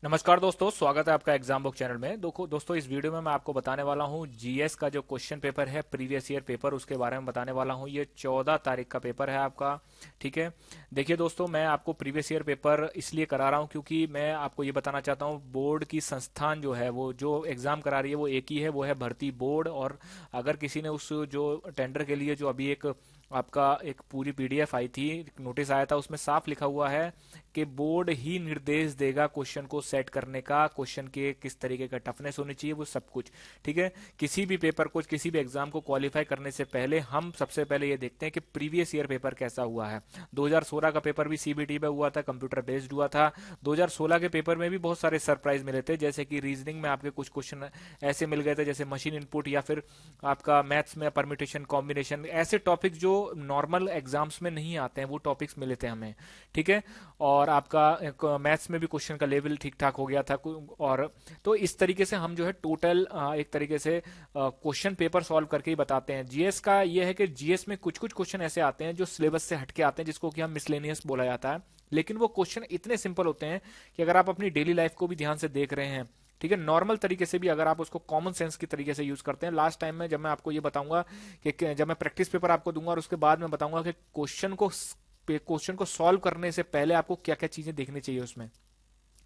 नमस्कार दोस्तों, स्वागत है आपका एग्जाम बुक चैनल में। दोस्तों, इस वीडियो में मैं आपको बताने वाला हूं जीएस का जो क्वेश्चन पेपर है, प्रीवियस ईयर पेपर, उसके बारे में बताने वाला हूं। ये 14 तारीख का पेपर है आपका। ठीक है। देखिए दोस्तों, मैं आपको प्रीवियस ईयर पेपर इसलिए करा रहा हूं क्योंकि मैं आपको ये बताना चाहता हूं, बोर्ड की संस्थान जो है, वो जो एग्जाम करा रही है वो एक ही है, वो है भर्ती बोर्ड। और अगर किसी ने उस जो टेंडर के लिए जो अभी एक आपका एक पूरी पीडीएफ आई थी, नोटिस आया था, उसमें साफ लिखा हुआ है कि बोर्ड ही निर्देश देगा क्वेश्चन को सेट करने का, क्वेश्चन के किस तरीके का टफनेस होनी चाहिए, वो सब कुछ। ठीक है। किसी भी पेपर को, किसी भी एग्जाम को क्वालिफाई करने से पहले हम सबसे पहले ये देखते हैं कि प्रीवियस ईयर पेपर कैसा हुआ है। 2016 का पेपर भी सीबीटी में हुआ था, कंप्यूटर बेस्ड हुआ था। 2016 के पेपर में भी बहुत सारे सरप्राइज मिले थे, जैसे कि रीजनिंग में आपके कुछ क्वेश्चन ऐसे मिल गए थे जैसे मशीन इनपुट, या फिर आपका मैथ्स में परम्यूटेशन कॉम्बिनेशन, ऐसे टॉपिक जो नॉर्मल एग्जाम्स में नहीं आते हैं, वो टॉपिक्स मिले थे हमें। ठीक है। और आपका मैथ्स में भी क्वेश्चन का लेवल ठीक ठाक हो गया था। और तो इस तरीके से हम जो है टोटल एक तरीके से क्वेश्चन पेपर सॉल्व करके ही बताते हैं। जीएस का ये है कि जीएस में कुछ कुछ क्वेश्चन ऐसे आते हैं जो सिलेबस से हटके आते हैं, जिसको कि हम मिसलेनियस बोला जाता है। लेकिन वो क्वेश्चन इतने सिंपल होते हैं कि अगर आप अपनी डेली लाइफ को भी ध्यान से देख रहे हैं, ठीक है, नॉर्मल तरीके से भी अगर आप उसको कॉमन सेंस की तरीके से यूज करते हैं। लास्ट टाइम में जब मैं आपको ये बताऊंगा कि जब मैं प्रैक्टिस पेपर आपको दूंगा और उसके बाद मैं बताऊंगा कि क्वेश्चन को सॉल्व करने से पहले आपको क्या क्या चीजें देखनी चाहिए उसमें।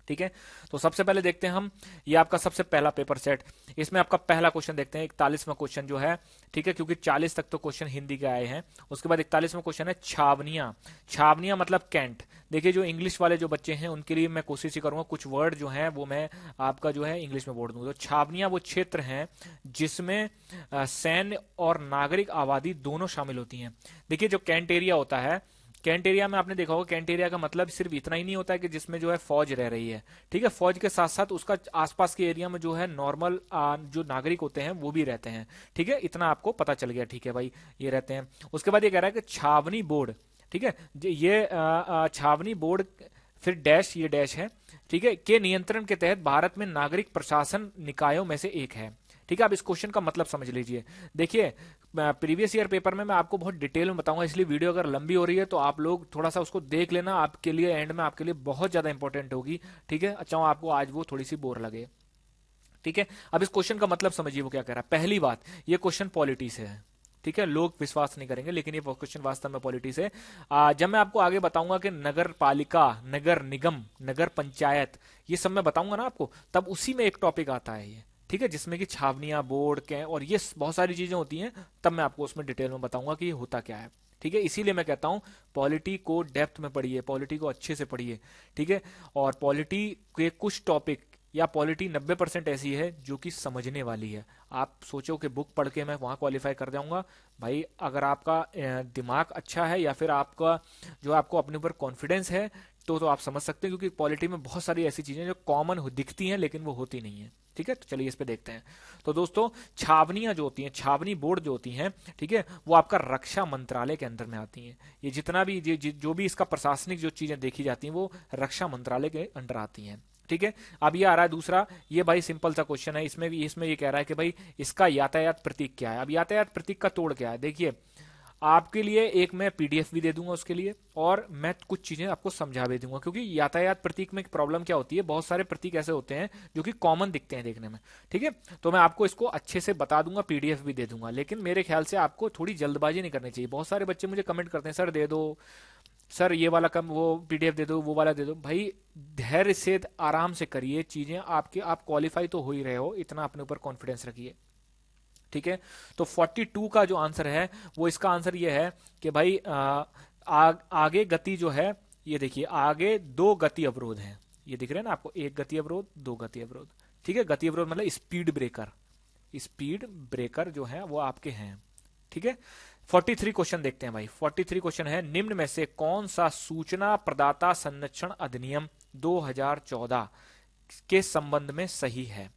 ठीक है। तो सबसे पहले देखते हैं हम, ये आपका सबसे पहला पेपर सेट। इसमें आपका पहला क्वेश्चन देखते हैं, 41वां क्वेश्चन जो है। ठीक है, क्योंकि 40 तक तो क्वेश्चन हिंदी के आए हैं। उसके बाद 41वां क्वेश्चन है छावनियां। छावनियां मतलब कैंट। देखिए, जो इंग्लिश वाले जो बच्चे हैं उनके लिए मैं कोशिश ही करूंगा कुछ वर्ड जो है वो मैं आपका जो है इंग्लिश में बोल दूंगा। तो छावनियां वो क्षेत्र हैं जिसमें सैन्य और नागरिक आबादी दोनों शामिल होती हैं। देखिए, जो कैंट एरिया होता है, कैंट एरिया में आपने देखा होगा, कैंट एरिया का मतलब सिर्फ इतना ही नहीं होता है कि जिसमें जो है फौज रह रही है। ठीक है। फौज के साथ साथ उसका आसपास के एरिया में जो है नॉर्मल जो नागरिक होते हैं वो भी रहते हैं। ठीक है, इतना आपको पता चल गया। ठीक है भाई, ये रहते हैं। उसके बाद ये कह रहा है कि छावनी बोर्ड, ठीक है, ये छावनी बोर्ड, फिर डैश, ये डैश है, ठीक है, के नियंत्रण के तहत भारत में नागरिक प्रशासन निकायों में से एक है। ठीक है। आप इस क्वेश्चन का मतलब समझ लीजिए। देखिए, प्रीवियस ईयर पेपर में मैं आपको बहुत डिटेल में बताऊंगा, इसलिए वीडियो अगर लंबी हो रही है तो आप लोग थोड़ा सा उसको देख लेना, आपके लिए एंड में आपके लिए बहुत ज्यादा इंपॉर्टेंट होगी। ठीक है। अच्छा, आपको आज वो थोड़ी सी बोर लगे। ठीक है। अब इस क्वेश्चन का मतलब समझिए वो क्या कह रहा है। पहली बात, ये क्वेश्चन पॉलिटी से है। ठीक है, लोग विश्वास नहीं करेंगे लेकिन ये क्वेश्चन वास्तव में पॉलिटी से। जब मैं आपको आगे बताऊंगा कि नगर पालिका, नगर निगम, नगर पंचायत, ये सब मैं बताऊंगा ना आपको, तब उसी में एक टॉपिक आता है ये। ठीक है, जिसमें कि छावनियां, बोर्ड के और ये बहुत सारी चीजें होती हैं, तब मैं आपको उसमें डिटेल में बताऊंगा कि ये होता क्या है। ठीक है, इसीलिए मैं कहता हूं पॉलिटी को डेप्थ में पढ़िए, पॉलिटी को अच्छे से पढ़िए। ठीक है। और पॉलिटी के कुछ टॉपिक, या पॉलिटी 90% ऐसी है जो कि समझने वाली है। आप सोचो कि बुक पढ़ के मैं वहां क्वालिफाई कर जाऊंगा। भाई, अगर आपका दिमाग अच्छा है, या फिर आपका जो आपको अपने ऊपर कॉन्फिडेंस है, तो आप समझ सकते हैं, क्योंकि पॉलिटी में बहुत सारी ऐसी चीजें जो कॉमन दिखती हैं लेकिन वो होती नहीं है। ठीक है, तो चलिए इस पे देखते हैं। तो दोस्तों, छावनियां जो होती हैं, छावनी बोर्ड जो होती हैं, ठीक है, वो आपका रक्षा मंत्रालय के अंदर में आती हैं। ये जितना भी जो भी इसका प्रशासनिक जो चीजें देखी जाती हैं वो रक्षा मंत्रालय के अंडर आती हैं। ठीक है। अब ये आ रहा है दूसरा, ये भाई सिंपल सा क्वेश्चन है। इसमें ये कह रहा है कि भाई इसका यातायात प्रतीक क्या है। अब यातायात प्रतीक का तोड़ क्या है, देखिए, आपके लिए एक मैं पीडीएफ भी दे दूंगा उसके लिए, और मैं कुछ चीजें आपको समझा भी दूंगा। क्योंकि यातायात प्रतीक में प्रॉब्लम क्या होती है, बहुत सारे प्रतीक ऐसे होते हैं जो कि कॉमन दिखते हैं देखने में। ठीक है। तो मैं आपको इसको अच्छे से बता दूंगा, पीडीएफ भी दे दूंगा, लेकिन मेरे ख्याल से आपको थोड़ी जल्दबाजी नहीं करनी चाहिए। बहुत सारे बच्चे मुझे कमेंट करते हैं, सर दे दो, सर ये वाला कम, वो पीडीएफ दे दो, वो वाला दे दो। भाई, धैर्य से आराम से करिए चीजें, आपके आप क्वालिफाई तो हो ही रहे हो, इतना अपने ऊपर कॉन्फिडेंस रखिए। ठीक है। तो 42 का जो आंसर है, वो इसका आंसर ये है कि भाई आगे गति जो है, ये देखिए, आगे दो गति अवरोध हैं। ये दिख रहे हैं ना आपको, एक गति अवरोध, दो गति अवरोध। ठीक है, गति अवरोध मतलब स्पीड ब्रेकर। स्पीड ब्रेकर जो है वो आपके हैं। ठीक है। 43 क्वेश्चन देखते हैं भाई। 43 क्वेश्चन है, निम्न में से कौन सा सूचना प्रदाता संरक्षण अधिनियम 2014 के संबंध में सही है।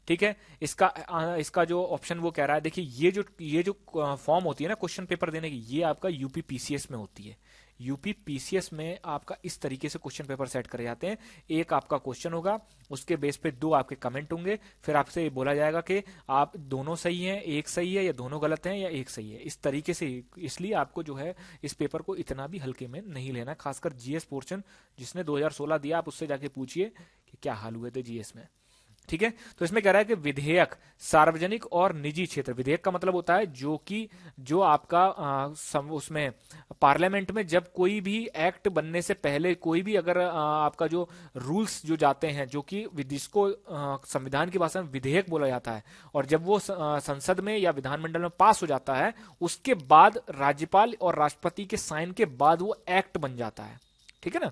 ठीक है। इसका जो ऑप्शन वो कह रहा है, देखिए, ये जो फॉर्म होती है ना क्वेश्चन पेपर देने की, ये आपका यूपी पीसीएस में होती है। यूपी पीसीएस में आपका इस तरीके से क्वेश्चन पेपर सेट करे जाते हैं। एक आपका क्वेश्चन होगा, उसके बेस पे दो आपके कमेंट होंगे, फिर आपसे ये बोला जाएगा कि आप दोनों सही हैं, एक सही है, या दोनों गलत हैं, या एक सही है, इस तरीके से। इसलिए आपको जो है इस पेपर को इतना भी हल्के में नहीं लेना, खासकर जीएस पोर्शन जिसने 2016 दिया, आप उससे जाके पूछिए क्या हाल हुए थे जीएस में। ठीक है, तो इसमें कह रहा है कि विधेयक सार्वजनिक और निजी क्षेत्र, विधेयक का मतलब होता है जो आपका उसमें पार्लियामेंट में जब कोई भी एक्ट बनने से पहले कोई भी अगर आपका जो रूल्स जो जाते हैं, जो कि जिसको संविधान की भाषा में विधेयक बोला जाता है, और जब वो संसद में या विधानमंडल में पास हो जाता है, उसके बाद राज्यपाल और राष्ट्रपति के साइन के बाद वो एक्ट बन जाता है। ठीक है ना।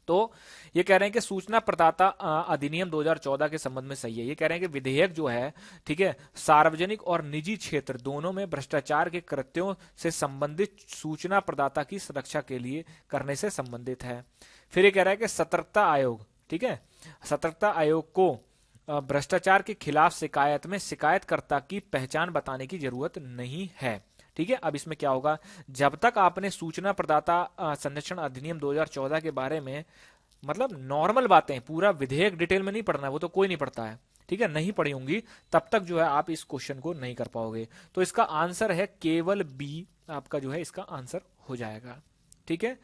तो ये कह रहे हैं कि सूचना प्रदाता अधिनियम 2014 के संबंध में सही है। ये कह रहे हैं कि विधेयक जो है, ठीक है, सार्वजनिक और निजी क्षेत्र दोनों में भ्रष्टाचार के कृत्यों से संबंधित सूचना प्रदाता की सुरक्षा के लिए करने से संबंधित है। फिर ये कह रहा है कि सतर्कता आयोग, ठीक है, सतर्कता आयोग को भ्रष्टाचार के खिलाफ शिकायत में शिकायतकर्ता की पहचान बताने की जरूरत नहीं है। ठीक है, अब इसमें क्या होगा, जब तक आपने सूचना प्रदाता संरक्षण अधिनियम 2014 के बारे में मतलब नॉर्मल बातें, पूरा विधेयक डिटेल में नहीं पढ़ना है, वो तो कोई नहीं पढ़ता है, ठीक है, नहीं पढ़ी होंगी, तब तक जो है आप इस क्वेश्चन को नहीं कर पाओगे। तो इसका आंसर है केवल बी, आपका जो है इसका आंसर हो जाएगा। ठीक है,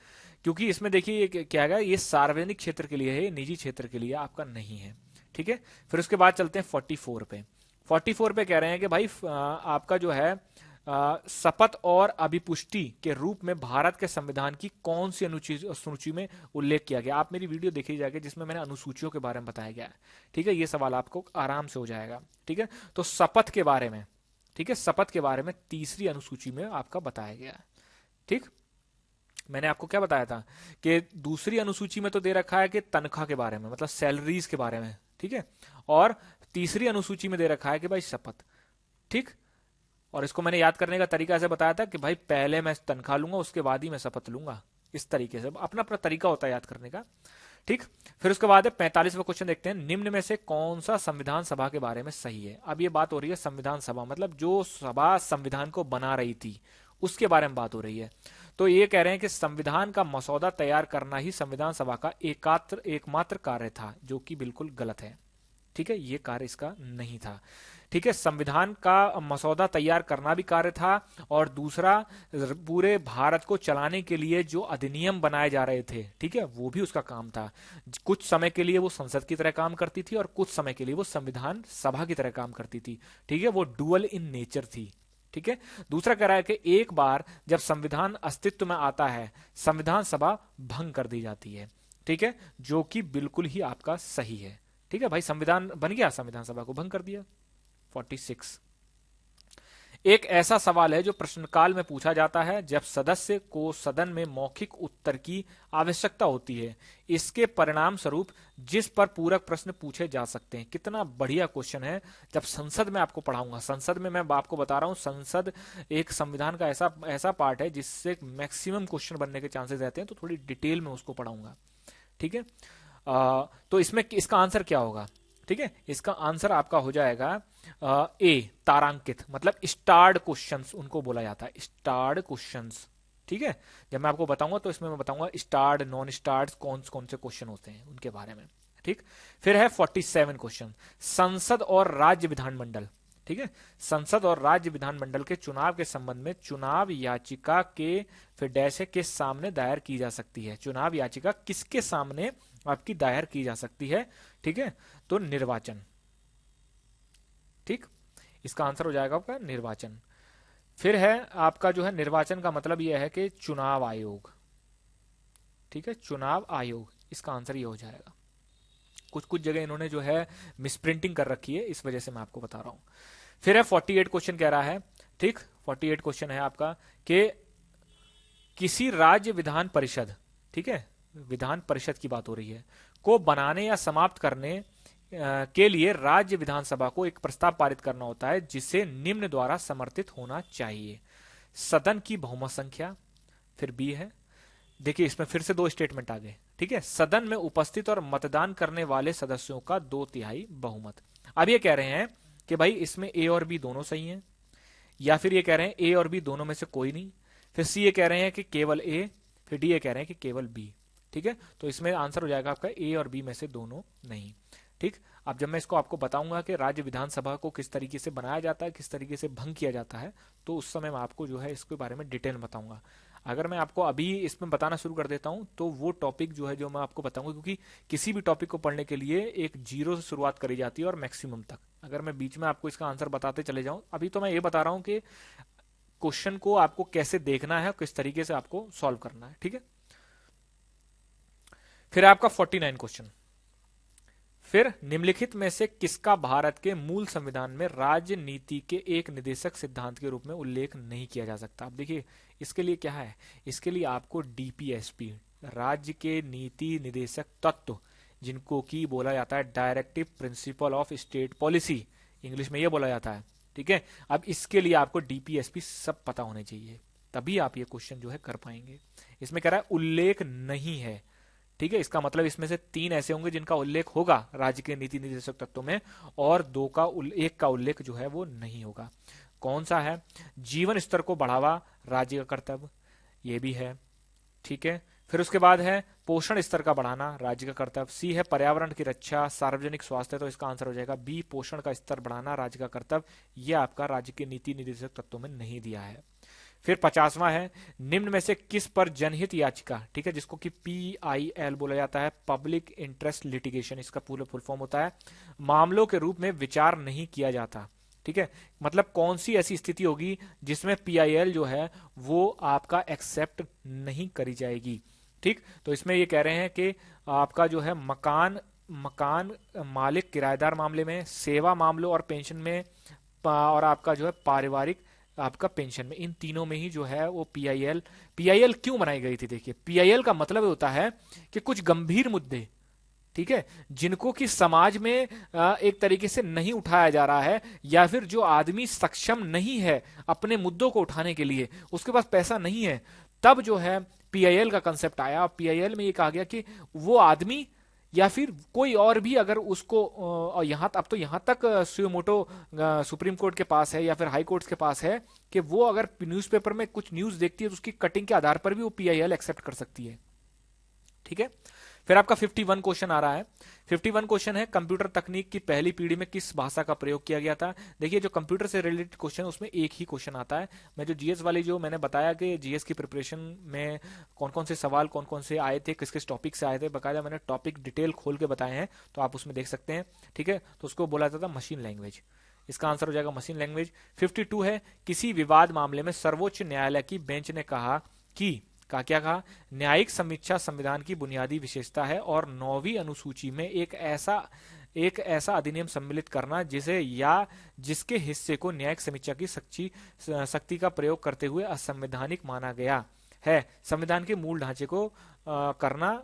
क्योंकि इसमें देखिए क्या है, ये सार्वजनिक क्षेत्र के लिए है, निजी क्षेत्र के लिए आपका नहीं है। ठीक है, फिर उसके बाद चलते हैं 44 पे। 44 पे कह रहे हैं कि भाई आपका जो है शपथ और अभिपुष्टि के रूप में भारत के संविधान की कौन सी अनुसूची में उल्लेख किया गया। आप मेरी वीडियो देखी जाएगी जिसमें मैंने अनुसूचियों के बारे में बताया गया है। ठीक है, ये सवाल आपको आराम से हो जाएगा। ठीक है, तो शपथ के बारे में, ठीक है, शपथ के बारे में तीसरी अनुसूची में आपका बताया गया है। ठीक, मैंने आपको क्या बताया था कि दूसरी अनुसूची में तो दे रखा है कि तनख्वाह के बारे में, मतलब सैलरीज के बारे में, ठीक है, और तीसरी अनुसूची में दे रखा है कि भाई शपथ। ठीक, और इसको मैंने याद करने का तरीका ऐसे बताया था कि भाई पहले मैं तनख्वाह लूंगा, उसके बाद ही मैं शपथ लूंगा। इस तरीके से अपना अपना तरीका होता है याद करने का। ठीक, फिर उसके बाद 45वां क्वेश्चन देखते हैं, निम्न में से कौन सा संविधान सभा के बारे में सही है। अब ये बात हो रही है संविधान सभा, मतलब जो सभा संविधान को बना रही थी उसके बारे में बात हो रही है। तो ये कह रहे हैं कि संविधान का मसौदा तैयार करना ही संविधान सभा का एकमात्र कार्य था, जो कि बिल्कुल गलत है। ठीक है, ये कार्य इसका नहीं था। ठीक है, संविधान का मसौदा तैयार करना भी कार्य था, और दूसरा पूरे भारत को चलाने के लिए जो अधिनियम बनाए जा रहे थे, ठीक है, वो भी उसका काम था। कुछ समय के लिए वो संसद की तरह काम करती थी और कुछ समय के लिए वो संविधान सभा की तरह काम करती थी। ठीक है, वो डुअल इन नेचर थी। ठीक है, दूसरा कह रहा है कि एक बार जब संविधान अस्तित्व में आता है, संविधान सभा भंग कर दी जाती है। ठीक है, जो कि बिल्कुल ही आपका सही है। ठीक है भाई, संविधान बन गया, संविधान सभा को भंग कर दिया। 46, एक ऐसा सवाल है जो प्रश्नकाल में पूछा जाता है जब सदस्य को सदन में मौखिक उत्तर की आवश्यकता होती है, इसके परिणाम स्वरूप जिस पर पूरक प्रश्न पूछे जा सकते हैं। कितना बढ़िया क्वेश्चन है, जब संसद में आपको पढ़ाऊंगा। संसद में मैं आपको बता रहा हूं, संसद एक संविधान का ऐसा पार्ट है जिससे मैक्सिमम क्वेश्चन बनने के चांसेस रहते हैं, तो थोड़ी डिटेल में उसको पढ़ाऊंगा। ठीक है, तो इसमें इसका आंसर क्या होगा। ठीक है, इसका आंसर आपका हो जाएगा ए, तारांकित, मतलब स्टार्ड क्वेश्चंस उनको बोला जाता है, स्टार्ड क्वेश्चंस। ठीक है, जब मैं आपको बताऊंगा तो इसमें मैं बताऊंगा स्टार्ड, नॉन स्टार्ड कौन कौन से क्वेश्चन होते हैं उनके बारे में। ठीक, फिर है 47 क्वेश्चन, संसद और राज्य विधानमंडल। ठीक है, संसद और राज्य विधानमंडल के चुनाव के संबंध में चुनाव याचिका के फिर डैश के सामने दायर की जा सकती है। चुनाव याचिका किसके सामने आपकी दायर की जा सकती है। ठीक है, तो निर्वाचन। ठीक, इसका आंसर हो जाएगा आपका निर्वाचन। फिर है आपका जो है निर्वाचन का मतलब यह है कि चुनाव आयोग। ठीक है, चुनाव आयोग, इसका आंसर ये हो जाएगा। कुछ कुछ जगह इन्होंने जो है मिसप्रिंटिंग कर रखी है, इस वजह से मैं आपको बता रहा हूं। फिर है 48 क्वेश्चन कह रहा है, ठीक, 48 क्वेश्चन है आपका कि किसी राज्य विधान परिषद, ठीक है, विधान परिषद की बात हो रही है, को बनाने या समाप्त करने के लिए राज्य विधानसभा को एक प्रस्ताव पारित करना होता है जिसे निम्न द्वारा समर्थित होना चाहिए। सदन की बहुमत संख्या, फिर बी है। देखिए इसमें फिर से दो स्टेटमेंट आ गए। ठीक है, सदन में उपस्थित और मतदान करने वाले सदस्यों का 2/3 बहुमत। अब ये कह रहे हैं कि भाई इसमें ए और बी दोनों सही हैं, या फिर ये कह रहे हैं ए और बी दोनों में से कोई नहीं, फिर सी ये कह रहे हैं कि केवल ए, फिर डी ये कह रहे हैं कि केवल बी। ठीक है, तो इसमें आंसर हो जाएगा आपका ए और बी में से दोनों नहीं। ठीक, अब जब मैं इसको आपको बताऊंगा कि राज्य विधानसभा को किस तरीके से बनाया जाता है, किस तरीके से भंग किया जाता है, तो उस समय मैं आपको जो है इसके बारे में डिटेल बताऊंगा। अगर मैं आपको अभी इसमें बताना शुरू कर देता हूं तो वो टॉपिक जो है जो मैं आपको बताऊंगा, क्योंकि किसी भी टॉपिक को पढ़ने के लिए एक जीरो से शुरुआत करी जाती है और मैक्सिमम तक। अगर मैं बीच में आपको इसका आंसर बताते चले जाऊं, अभी तो मैं ये बता रहा हूं कि क्वेश्चन को आपको कैसे देखना है, किस तरीके से आपको सॉल्व करना है, ठीक है। फिर आपका 49 क्वेश्चन, फिर निम्नलिखित में से किसका भारत के मूल संविधान में राजनीति के एक निदेशक सिद्धांत के रूप में उल्लेख नहीं किया जा सकता। अब देखिए इसके लिए क्या है, इसके लिए आपको डीपीएसपी, राज्य के नीति निदेशक तत्व, जिनको की बोला जाता है directive principle of state policy, English में ये बोला जाता है, ठीक है। अब इसके लिए आपको डीपीएसपी सब पता होने चाहिए, तभी आप ये क्वेश्चन जो है कर पाएंगे। इसमें कह रहा है उल्लेख नहीं है, ठीक है। इसका मतलब इसमें से 3 ऐसे होंगे जिनका उल्लेख होगा राज्य के नीति निर्देशक तत्वों में, और एक का उल्लेख जो है वो नहीं होगा। कौन सा है? जीवन स्तर को बढ़ावा, राज्य का कर्तव्य, ये भी है, ठीक है। फिर उसके बाद है पोषण स्तर का बढ़ाना, राज्य का कर्तव्य। सी है पर्यावरण की रक्षा, सार्वजनिक स्वास्थ्य, तो इसका आंसर हो जाएगा बी, पोषण का स्तर बढ़ाना, राज्य का कर्तव्य। ये आपका राज्य के नीति निर्देशक तत्वों में नहीं दिया है। फिर 50वां है निम्न में से किस पर जनहित याचिका, ठीक है, जिसको कि PIL बोला जाता है, पब्लिक इंटरेस्ट लिटिगेशन, इसका पूरा फुल फॉर्म होता है, मामलों के रूप में विचार नहीं किया जाता, ठीक है। मतलब कौन सी ऐसी स्थिति होगी जिसमें PIL जो है वो आपका एक्सेप्ट नहीं करी जाएगी, ठीक। तो इसमें ये कह रहे हैं कि आपका जो है मकान मकान मालिक किराएदार मामले में, सेवा मामलों और पेंशन में, और आपका जो है पारिवारिक आपका पेंशन में, इन तीनों में ही जो है वो पीआईएल क्यों बनाई गई थी? देखिए पीआईएल का मतलब होता है कि कुछ गंभीर मुद्दे, ठीक है, जिनको कि समाज में एक तरीके से नहीं उठाया जा रहा है, या फिर जो आदमी सक्षम नहीं है अपने मुद्दों को उठाने के लिए, उसके पास पैसा नहीं है, तब जो है पीआईएल का कंसेप्ट आया। पीआईएल में ये कहा गया कि वो आदमी या फिर कोई और भी अगर उसको यहाँ अब तो यहाँ तक सुयोमोटो सुप्रीम कोर्ट के पास है या फिर हाई कोर्ट के पास है कि वो अगर न्यूज़पेपर में कुछ न्यूज देखती है तो उसकी कटिंग के आधार पर भी वो पीआईएल एक्सेप्ट कर सकती है, ठीक है। फिर आपका 51 क्वेश्चन आ रहा है। 51 क्वेश्चन है कंप्यूटर तकनीक की पहली पीढ़ी में किस भाषा का प्रयोग किया गया था। देखिए जो कंप्यूटर से रिलेटेड क्वेश्चन है उसमें एक ही क्वेश्चन आता है। मैं जो जीएस वाली जो मैंने बताया कि जीएस की प्रिपरेशन में कौन कौन से सवाल कौन कौन से आए थे, किस किस टॉपिक से आए थे, बकायदा मैंने टॉपिक डिटेल खोल के बताए हैं, तो आप उसमें देख सकते हैं, ठीक है। तो उसको बोला जाता था मशीन लैंग्वेज, इसका आंसर हो जाएगा मशीन लैंग्वेज। 52 है किसी विवाद मामले में सर्वोच्च न्यायालय की बेंच ने कहा कि क्या कहा, न्यायिक समीक्षा संविधान की बुनियादी विशेषता है और 9वीं अनुसूची में एक ऐसा अधिनियम सम्मिलित करना जिसे या जिसके हिस्से को न्यायिक समीक्षा की शक्ति का प्रयोग करते हुए असंवैधानिक माना गया है, संविधान के मूल ढांचे को करना,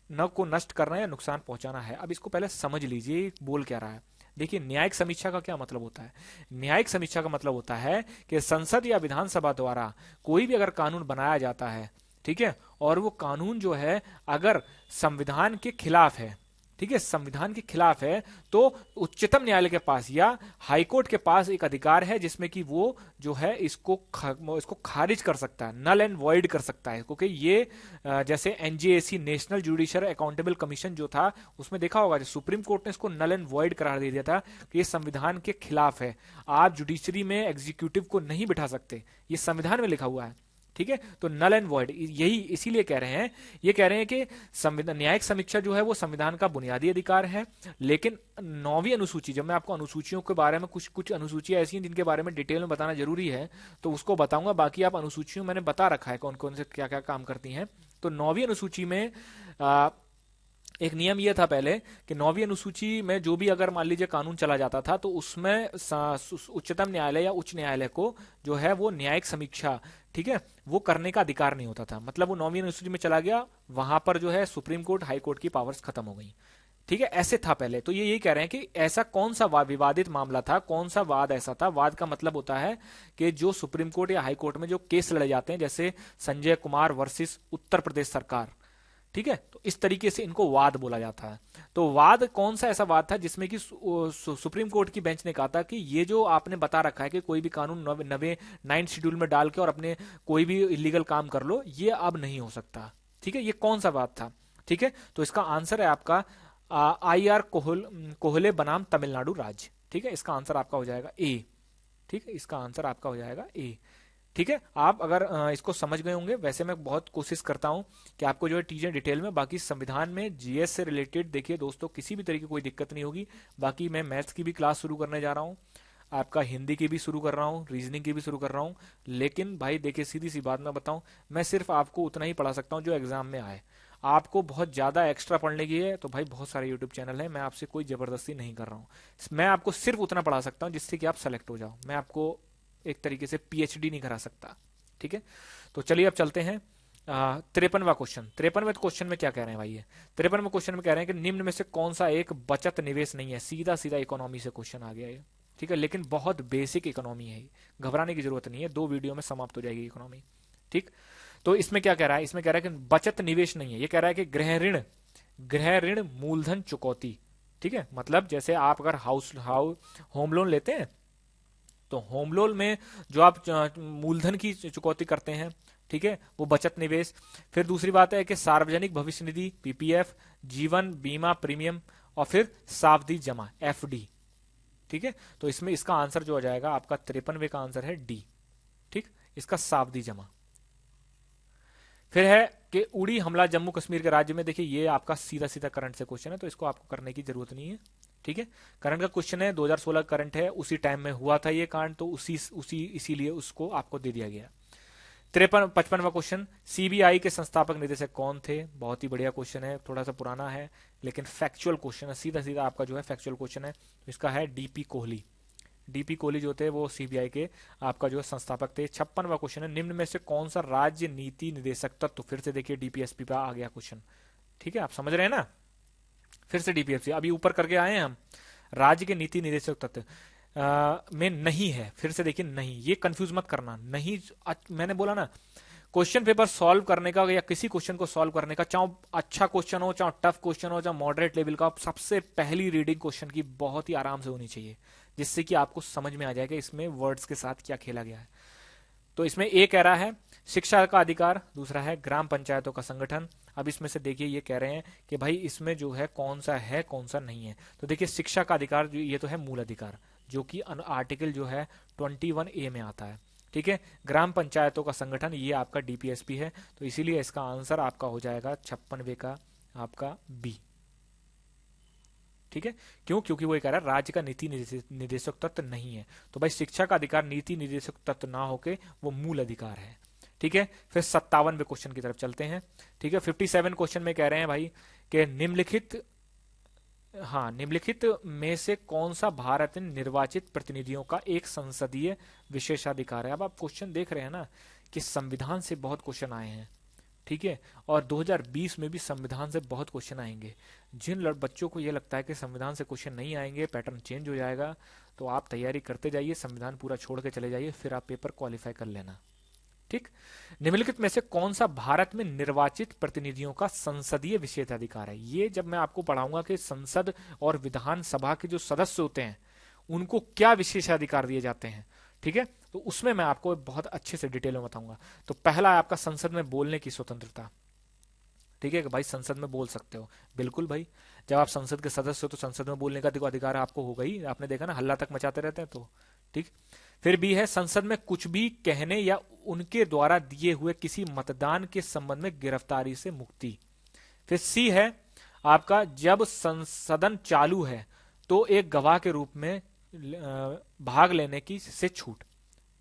न को नष्ट करना या नुकसान पहुंचाना है। अब इसको पहले समझ लीजिए बोल क्या रहा है। देखिए न्यायिक समीक्षा का क्या मतलब होता है। न्यायिक समीक्षा का मतलब होता है कि संसद या विधानसभा द्वारा कोई भी अगर कानून बनाया जाता है, ठीक है, और वो कानून जो है अगर संविधान के खिलाफ है, ठीक है, संविधान के खिलाफ है, तो उच्चतम न्यायालय के पास या हाई कोर्ट के पास एक अधिकार है जिसमें कि वो जो है इसको खारिज कर सकता है, नल एंड वॉइड कर सकता है। क्योंकि ये जैसे NJAC national judicial accountable commission जो था उसमें देखा होगा सुप्रीम कोर्ट ने इसको नल एंड वॉइड करार दे दिया था कि ये संविधान के खिलाफ है, आप जुडिशरी में एग्जीक्यूटिव को नहीं बिठा सकते, ये संविधान में लिखा हुआ है, ठीक है। तो नल एंड वॉइड यही इसीलिए कह रहे हैं, ये कह रहे हैं कि संविधान न्यायिक समीक्षा जो है वो संविधान का बुनियादी अधिकार है। लेकिन 9वीं अनुसूची, जब मैं आपको अनुसूचियों के बारे में कुछ अनुसूचियां ऐसी हैं जिनके बारे में डिटेल में बताना जरूरी है तो उसको बताऊंगा, बाकी आप अनुसूचियों मैंने बता रखा है कौन कौन से क्या क्या काम करती हैं। तो 9वीं अनुसूची में एक नियम यह था पहले कि 9वीं अनुसूची में जो भी अगर मान लीजिए कानून चला जाता था तो उसमें उच्चतम न्यायालय या उच्च न्यायालय को जो है वो न्यायिक समीक्षा, ठीक है, वो करने का अधिकार नहीं होता था। मतलब वो 9वीं अनुसूची में चला गया, वहां पर जो है सुप्रीम कोर्ट हाई कोर्ट की पावर्स खत्म हो गई, ठीक है, ऐसे था पहले। तो ये यही कह रहे हैं कि ऐसा कौन सा विवादित मामला था, कौन सा वाद ऐसा था। वाद का मतलब होता है कि जो सुप्रीम कोर्ट या हाई कोर्ट में जो केस लड़े जाते हैं, जैसे संजय कुमार वर्सेस उत्तर प्रदेश सरकार, ठीक है, तो इस तरीके से इनको वाद बोला जाता है। तो वाद कौन सा ऐसा वाद था जिसमें कि सुप्रीम कोर्ट की बेंच ने कहा था कि ये जो आपने बता रखा है कि कोई भी कानून नवे 9th शेड्यूल में डाल के और अपने कोई भी इलीगल काम कर लो, ये अब नहीं हो सकता, ठीक है। ये कौन सा वाद था, ठीक है। तो इसका आंसर है आपका IR कोहले बनाम तमिलनाडु राज्य, ठीक है। इसका आंसर आपका हो जाएगा ए, ठीक है, इसका आंसर आपका हो जाएगा ए। ठीक है, आप अगर इसको समझ गए होंगे। वैसे मैं बहुत कोशिश करता हूं कि आपको जो है चीजें डिटेल में, बाकी संविधान में जीएस से रिलेटेड देखिए दोस्तों किसी भी तरह की कोई दिक्कत नहीं होगी। बाकी मैं मैथ्स की भी क्लास शुरू करने जा रहा हूँ, आपका हिंदी की भी शुरू कर रहा हूँ, रीजनिंग की भी शुरू कर रहा हूँ। लेकिन भाई देखिए सीधी सी बात मैं बताऊं, मैं सिर्फ आपको उतना ही पढ़ा सकता हूँ जो एग्जाम में आए। आपको बहुत ज्यादा एक्स्ट्रा पढ़ने की है तो भाई बहुत सारे यूट्यूब चैनल है, मैं आपसे कोई जबरदस्ती नहीं कर रहा हूँ। मैं आपको सिर्फ उतना पढ़ा सकता हूँ जिससे कि आप सेलेक्ट हो जाओ। मैं आपको एक तरीके से पीएचडी नहीं करा सकता। ठीक है, तो चलिए अब चलते हैं 53वां क्वेश्चन। 53वें क्वेश्चन में क्या कह रहे हैं भाई, ये 53वें क्वेश्चन में कह रहे हैं कि निम्न में से कौन सा एक बचत निवेश नहीं है। सीधा सीधा इकोनॉमी से क्वेश्चन आ गया ये। ठीक है, लेकिन बहुत बेसिक इकोनॉमी है, घबराने की जरूरत नहीं है, 2 वीडियो में समाप्त हो जाएगी इकोनॉमी। ठीक, तो इसमें क्या कह रहा है, इसमें कह रहा है कि बचत निवेश नहीं है, ये कह रहा है कि गृह ऋण मूलधन चुकौती। ठीक है, मतलब जैसे आप अगर होम लोन लेते हैं तो होम लोन में जो आप मूलधन की चुकौती करते हैं, ठीक है, वो बचत निवेश। फिर दूसरी बात है कि सार्वजनिक भविष्य निधि पीपीएफ, जीवन बीमा प्रीमियम, और फिर सावधि जमा एफडी। ठीक है, तो इसमें इसका आंसर जो हो जाएगा आपका 53वें का आंसर है डी। ठीक, इसका सावधि जमा। फिर है कि उड़ी हमला जम्मू कश्मीर के राज्य में। देखिए ये आपका सीधा सीधा करंट से क्वेश्चन है, तो इसको आपको करने की जरूरत नहीं है। ठीक है, करंट का क्वेश्चन है, 2016 करंट है, उसी टाइम में हुआ था ये कांड, तो उसी इसीलिए उसको आपको दे दिया गया। 55वां क्वेश्चन, सीबीआई के संस्थापक निदेशक कौन थे। बहुत ही बढ़िया क्वेश्चन है, थोड़ा सा पुराना है लेकिन फैक्चुअल क्वेश्चन है, सीधा सीधा आपका जो है फैक्चुअल क्वेश्चन है। इसका है डीपी कोहली। डीपी कोहली जो थे वो सीबीआई के आपका जो है संस्थापक थे। 56वां क्वेश्चन है, निम्न में से कौन सा राज्य नीति निदेशक तत्व। फिर से देखिए डीपीएसपी पे आ गया क्वेश्चन। ठीक है, आप समझ रहे हैं ना, फिर से डीपीएसपी अभी ऊपर करके आए हैं हम। राज्य के नीति निदेशक तत्व में नहीं है, फिर से देखिए नहीं, ये कंफ्यूज मत करना। नहीं मैंने बोला ना, क्वेश्चन पेपर सॉल्व करने का या किसी क्वेश्चन को सॉल्व करने का, चाहे अच्छा क्वेश्चन हो, चाहे टफ क्वेश्चन हो, चाहे मॉडरेट लेवल का, सबसे पहली रीडिंग क्वेश्चन की बहुत ही आराम से होनी चाहिए, जिससे कि आपको समझ में आ जाएगा इसमें वर्ड्स के साथ क्या खेला गया है। तो इसमें ए कह रहा है शिक्षा का अधिकार, दूसरा है ग्राम पंचायतों का संगठन। अब इसमें से देखिए ये कह रहे हैं कि भाई इसमें जो है कौन सा नहीं है। तो देखिए शिक्षा का अधिकार ये तो है मूल अधिकार, जो कि आर्टिकल जो है 21A में आता है। ठीक है, ग्राम पंचायतों का संगठन ये आपका डीपीएसपी है, तो इसीलिए इसका आंसर आपका हो जाएगा 56वें का आपका बी। ठीक है, क्यों, क्योंकि वो ये कह रहा है राज्य का नीति निदेशक तत्व नहीं है। तो भाई शिक्षा का अधिकार नीति निदेशक तत्व ना होके वो मूल अधिकार है। ठीक है, फिर 57वें क्वेश्चन की तरफ चलते हैं। ठीक है, 57 क्वेश्चन में कह रहे हैं भाई कि निम्नलिखित में से कौन सा भारत में निर्वाचित प्रतिनिधियों का एक संसदीय विशेषाधिकार है। अब आप क्वेश्चन देख रहे हैं ना कि संविधान से बहुत क्वेश्चन आए हैं। ठीक है, और 2020 में भी संविधान से बहुत क्वेश्चन आएंगे। जिन बच्चों को ये लगता है कि संविधान से क्वेश्चन नहीं आएंगे, पैटर्न चेंज हो जाएगा, तो आप तैयारी करते जाइए, संविधान पूरा छोड़ के चले जाइए, फिर आप पेपर क्वालिफाई कर लेना। ठीक, निम्नलिखित में से कौन सा भारत में निर्वाचित प्रतिनिधियों का संसदीय विशेषाधिकार है। ये जब मैं आपको पढ़ाऊंगा कि संसद और विधानसभा के जो सदस्य होते हैं उनको क्या विशेषाधिकार दिए जाते हैं, ठीक है, तो उसमें मैं आपको बहुत अच्छे से डिटेल में बताऊंगा। तो पहला है आपका संसद में बोलने की स्वतंत्रता। ठीक है कि भाई संसद में बोल सकते हो, बिल्कुल भाई, जब आप संसद के सदस्य हो तो संसद में बोलने का देखो अधिकार आपको होगा ही, आपने देखा ना हल्ला तक मचाते रहते हैं तो। ठीक, फिर भी है संसद में कुछ भी कहने या उनके द्वारा दिए हुए किसी मतदान के संबंध में गिरफ्तारी से मुक्ति। फिर सी है आपका जब संसदन चालू है तो एक गवाह के रूप में भाग लेने की से छूट।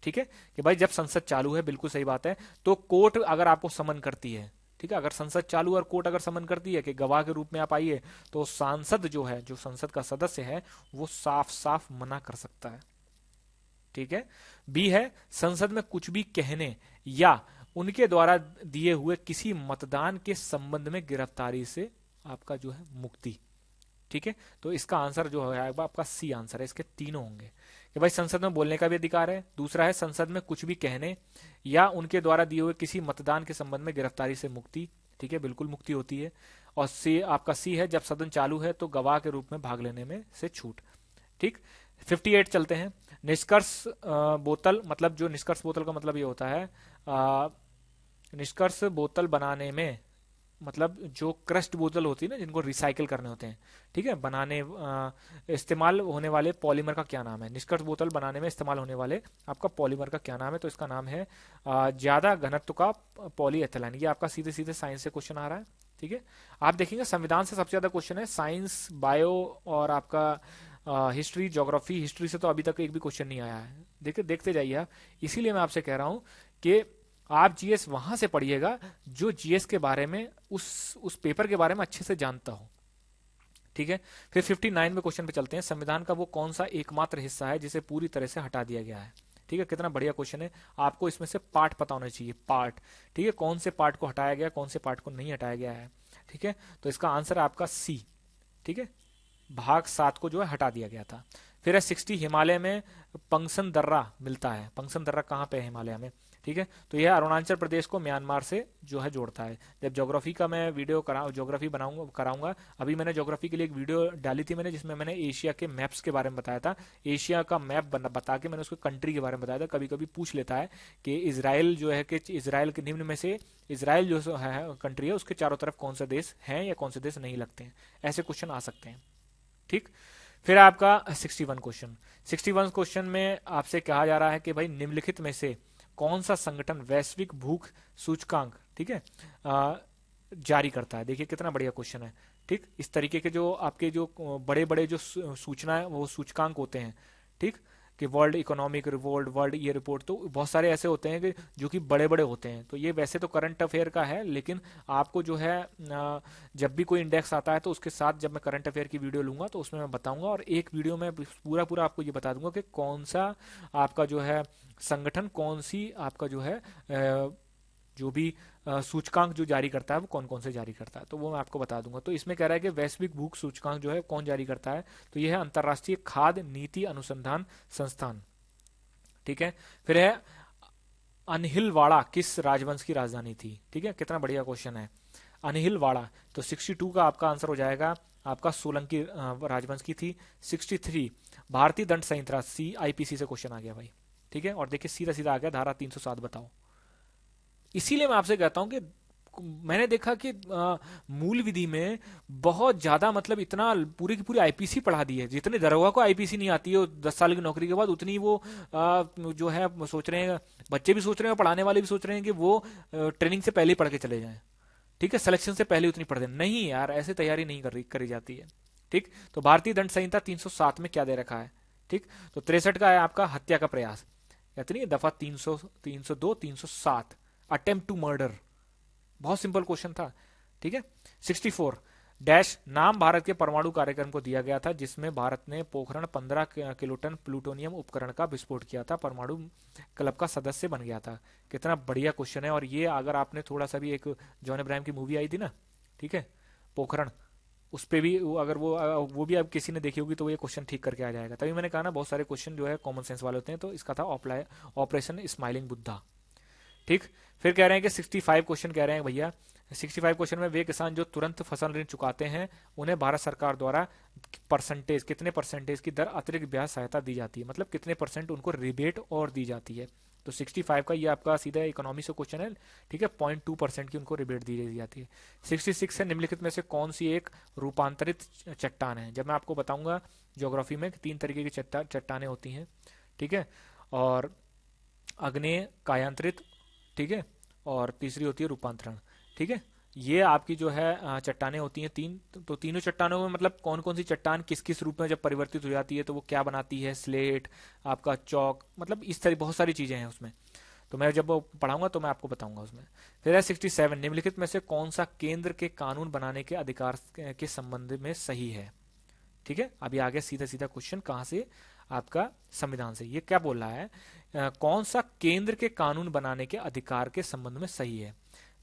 ठीक है कि भाई जब संसद चालू है, बिल्कुल सही बात है, तो कोर्ट अगर आपको समन करती है, ठीक है, अगर संसद चालू और कोर्ट अगर समन करती है कि गवाह के रूप में आप आइए, तो सांसद जो है, जो संसद का सदस्य है, वो साफ साफ मना कर सकता है। ठीक है, बी है संसद में कुछ भी कहने या उनके द्वारा दिए हुए किसी मतदान के संबंध में गिरफ्तारी से आपका जो है मुक्ति। ठीक है, तो इसका आंसर जो है आपका सी आंसर है, इसके तीनों होंगे कि भाई संसद में बोलने का भी अधिकार है, दूसरा है संसद में कुछ भी कहने या उनके द्वारा दिए हुए किसी मतदान के संबंध में गिरफ्तारी से मुक्ति। ठीक है, बिल्कुल मुक्ति होती है। और सी आपका सी है जब सदन चालू है तो गवाह के रूप में भाग लेने में से छूट। ठीक, 58 चलते हैं। निष्कर्ष बोतल, मतलब जो निष्कर्ष बोतल का मतलब ये होता है निष्कर्ष बोतल बनाने में मतलब जो क्रस्ट बोतल होती है ना, जिनको रिसाइकिल करने होते हैं, ठीक है, बनाने इस्तेमाल होने वाले पॉलीमर का क्या नाम है? निष्कर्ष बोतल बनाने में इस्तेमाल होने वाले आपका पॉलीमर का क्या नाम है? तो इसका नाम है ज्यादा घनत्व का पॉलीएथिलीन। ये आपका सीधे सीधे साइंस से क्वेश्चन आ रहा है, ठीक है। आप देखेंगे संविधान से सबसे ज्यादा क्वेश्चन है, साइंस, बायो और आपका हिस्ट्री, ज्योग्राफी। हिस्ट्री से तो अभी तक एक भी क्वेश्चन नहीं आया है, देखिए देखते जाइए आप। इसीलिए मैं आपसे कह रहा हूं कि आप जीएस वहां से पढ़िएगा जो जीएस के बारे में, उस पेपर के बारे में अच्छे से जानता हो, ठीक है। फिर 59 में क्वेश्चन पे चलते हैं। संविधान का वो कौन सा एकमात्र हिस्सा है जिसे पूरी तरह से हटा दिया गया है? ठीक है, कितना बढ़िया क्वेश्चन है। आपको इसमें से पार्ट पता होना चाहिए, पार्ट, ठीक है, कौन से पार्ट को हटाया गया, कौन से पार्ट को नहीं हटाया गया है, ठीक है। तो इसका आंसर है आपका सी, ठीक है, भाग 7 को जो है हटा दिया गया था। फिर है 60, हिमालय में पंगसन दर्रा मिलता है। पंगसन दर्रा कहाँ पे है? हिमालय में, ठीक है। तो यह अरुणाचल प्रदेश को म्यांमार से जो है जोड़ता है। जब ज्योग्राफी का मैं वीडियो ज्योग्राफी कराऊंगा, अभी मैंने ज्योग्राफी के लिए एक वीडियो डाली थी मैंने, जिसमें मैंने एशिया के मैप्स के बारे में बताया था। एशिया का मैप बता के मैंने उसको कंट्री के बारे में बताया था। कभी कभी पूछ लेता है कि इसराइल जो है, कि इसराइल के निम्न में से इसराइल जो है कंट्री है, उसके चारों तरफ कौन से देश हैं या कौन से देश नहीं लगते हैं, ऐसे क्वेश्चन आ सकते हैं, ठीक। फिर आपका 61 क्वेश्चन। 61 क्वेश्चन में आपसे कहा जा रहा है कि भाई निम्नलिखित में से कौन सा संगठन वैश्विक भूख सूचकांक, ठीक है, जारी करता है? देखिए कितना बढ़िया क्वेश्चन है, ठीक। इस तरीके के जो आपके जो बड़े बड़े जो सूचना है, वो सूचकांक होते हैं, ठीक, कि वर्ल्ड इकोनॉमिक रिपोर्ट, वर्ल्ड ये रिपोर्ट, तो बहुत सारे ऐसे होते हैं कि जो कि बड़े बड़े होते हैं। तो ये वैसे तो करंट अफेयर का है, लेकिन आपको जो है जब भी कोई इंडेक्स आता है तो उसके साथ जब मैं करंट अफेयर की वीडियो लूंगा तो उसमें मैं बताऊंगा, और एक वीडियो में पूरा पूरा आपको ये बता दूंगा कि कौन सा आपका जो है संगठन, कौन सी आपका जो है जो भी सूचकांक जो जारी करता है वो कौन कौन से जारी करता है, तो वो मैं आपको बता दूंगा। तो इसमें कह रहा है कि वैश्विक भूख सूचकांक जो है कौन जारी करता है? तो यह है अंतर्राष्ट्रीय खाद्य नीति अनुसंधान संस्थान, ठीक है। फिर है अनहिलवाड़ा किस राजवंश की राजधानी थी? ठीक है, कितना बढ़िया क्वेश्चन है, अनहिलवाड़ा। तो 62 का आपका आंसर हो जाएगा आपका सोलंकी राजवंश की थी। 63 भारतीय दंड संहिता, सी आईपीसी से क्वेश्चन आ गया भाई, ठीक है। और देखिए सीधा सीधा आ गया धारा 307, बताओ। इसीलिए मैं आपसे कहता हूं कि मैंने देखा कि मूल विधि में बहुत ज्यादा, मतलब इतना पूरी की पूरी आईपीसी पढ़ा दी है। जितने दरोगा को आईपीसी नहीं आती है 10 साल की नौकरी के बाद, उतनी वो जो है सोच रहे हैं, बच्चे भी सोच रहे हैं, पढ़ाने वाले भी सोच रहे हैं कि वो ट्रेनिंग से पहले ही पढ़ के चले जाएं, ठीक है, सिलेक्शन से पहले उतनी पढ़ दें। नहीं यार, ऐसे तैयारी नहीं करी जाती है, ठीक। तो भारतीय दंड संहिता 307 में क्या दे रखा है, ठीक। तो 63 का है आपका हत्या का प्रयास, इतनी दफा 300, 302, 307, अटेम्प्ट टू मर्डर। बहुत सिंपल क्वेश्चन था, ठीक है। 64 डैश नाम भारत के परमाणु कार्यक्रम को दिया गया था जिसमें भारत ने पोखरण 15 किलोटन प्लूटोनियम उपकरण का विस्फोट किया था, परमाणु क्लब का सदस्य बन गया था। कितना बढ़िया क्वेश्चन है। और ये अगर आपने थोड़ा सा भी, एक जॉन अब्राहम की मूवी आई थी ना, ठीक है, पोखरण, उस पे भी अगर वो भी अब किसी ने देखी होगी तो वो ये क्वेश्चन ठीक करके आ जाएगा। तभी मैंने कहा ना, बहुत सारे क्वेश्चन जो है कॉमन सेंस वाले होते हैं। तो इसका था ऑपरेशन स्माइलिंग बुद्धा, ठीक। फिर कह रहे हैं कि 65 क्वेश्चन कह रहे हैं भैया, 65 क्वेश्चन में वे किसान जो तुरंत फसल ऋण चुकाते हैं उन्हें भारत सरकार द्वारा परसेंटेज, कितने परसेंटेज की दर अतिरिक्त ब्याज सहायता दी जाती है, मतलब कितने परसेंट उनको रिबेट और दी जाती है। तो 65 का ये आपका सीधा इकोनॉमी से क्वेश्चन है, ठीक है, 0.2% की उनको रिबेट दी जाती है। 66 है निम्नलिखित में से कौन सी एक रूपांतरित चट्टान है? जब मैं आपको बताऊंगा ज्योग्राफी में 3 तरीके की चट्टानें होती हैं, ठीक है, और अग्नेय, कायांतरित, ठीक है, और तीसरी होती है रूपांतरण, ठीक है। ये आपकी जो है चट्टानें होती हैं 3। तो तीनों चट्टानों में मतलब कौन कौन सी चट्टान किस किस रूप में जब परिवर्तित हो जाती है तो वो क्या बनाती है, स्लेट, आपका चौक, मतलब इस तरह बहुत सारी चीजें हैं उसमें। तो मैं जब वो पढ़ाऊंगा तो मैं आपको बताऊंगा उसमें। फिर है 67 निम्नलिखित में से कौन सा केंद्र के कानून बनाने के अधिकार के संबंध में सही है? ठीक है, अभी आगे सीधा सीधा क्वेश्चन कहां से, आपका संविधान से। ये क्या बोल रहा है, कौन सा केंद्र के कानून बनाने के अधिकार के संबंध में सही है?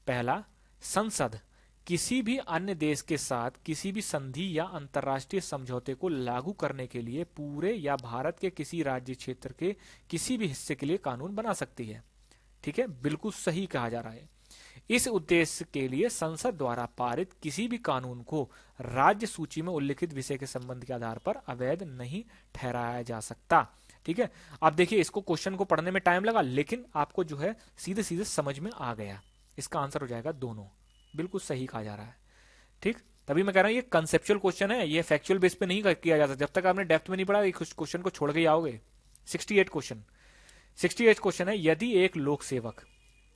पहला, संसद किसी भी अन्य देश के साथ किसी भी संधि या अंतर्राष्ट्रीय समझौते को लागू करने के लिए पूरे या भारत के किसी राज्य क्षेत्र के किसी भी हिस्से के लिए कानून बना सकती है। ठीक है, बिल्कुल सही कहा जा रहा है। इस उद्देश्य के लिए संसद द्वारा पारित किसी भी कानून को राज्य सूची में उल्लिखित विषय के संबंध के आधार पर अवैध नहीं ठहराया जा सकता। ठीक है, अब देखिए इसको क्वेश्चन को पढ़ने में टाइम लगा, लेकिन आपको जो है सीधे सीधे समझ में आ गया। इसका आंसर हो जाएगा दोनों। बिल्कुल सही कहा जा रहा है। ठीक, तभी मैं कह रहा हूँ ये कंसेप्चुअल क्वेश्चन है, ये फैक्चुअल बेस पे नहीं किया जा सकता। जब तक आपने डेप्थ में नहीं पढ़ा इस क्वेश्चन को छोड़ के ही आओगे। 68 क्वेश्चन, 68 क्वेश्चन है, यदि एक लोक सेवक,